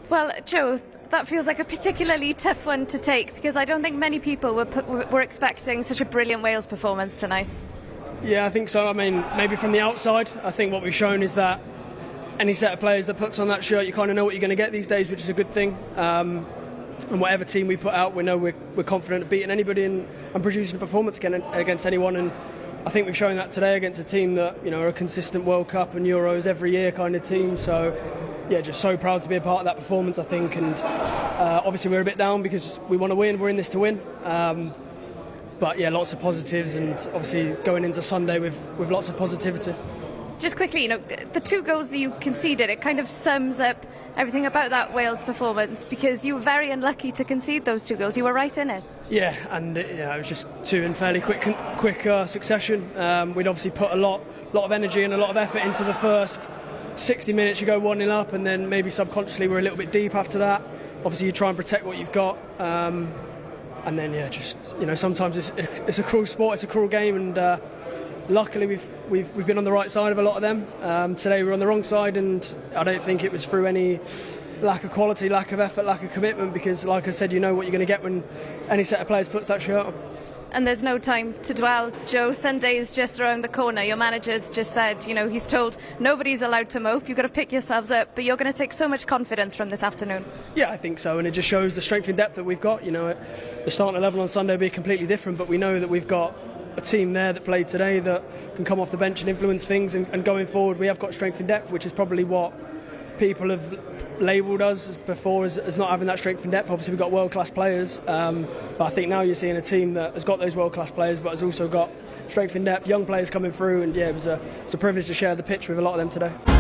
Well, Joe, that feels like a particularly tough one to take because I don't think many people were expecting such a brilliant Wales performance tonight. Yeah, I think so. I mean, maybe from the outside, I think what we've shown is that any set of players that puts on that shirt, you kind of know what you're going to get these days, which is a good thing. And whatever team we put out, we know we're confident of beating anybody and producing a performance against anyone. And I think we've shown that today against a team that are a consistent World Cup and Euros every year kind of team. So yeah, just so proud to be a part of that performance, I think. And obviously we're a bit down because we want to win. We're in this to win. But yeah, lots of positives, and obviously going into Sunday with lots of positivity. Just quickly, the 2 goals that you conceded, it kind of sums up everything about that Wales performance because you were very unlucky to concede those 2 goals. You were right in it. Yeah, and it was just 2 in fairly quick succession. We'd obviously put a lot of energy and a lot of effort into the first 60 minutes. You go 1-0 up, and then maybe subconsciously we're a little bit deep after that. Obviously, you try and protect what you've got. And then, sometimes it's a cruel sport, it's a cruel game, and luckily we've been on the right side of a lot of them. Today we were on the wrong side, and I don't think it was through any lack of quality, lack of effort, lack of commitment, because like I said, you know what you're going to get when any set of players puts that shirt on. And there's no time to dwell, Joe. Sunday is just around the corner. Your manager's just said, he's told nobody's allowed to mope. You've got to pick yourselves up, but you're going to take so much confidence from this afternoon. Yeah, I think so, and it just shows the strength and depth that we've got. The starting 11 on Sunday will be completely different, but we know that we've got a team there that played today that can come off the bench and influence things, and going forward we have got strength and depth, which is probably what people have labelled us before as not having that strength and depth. Obviously we've got world-class players, but I think now you're seeing a team that has got those world-class players but has also got strength and depth, young players coming through, and yeah, it was a privilege to share the pitch with a lot of them today.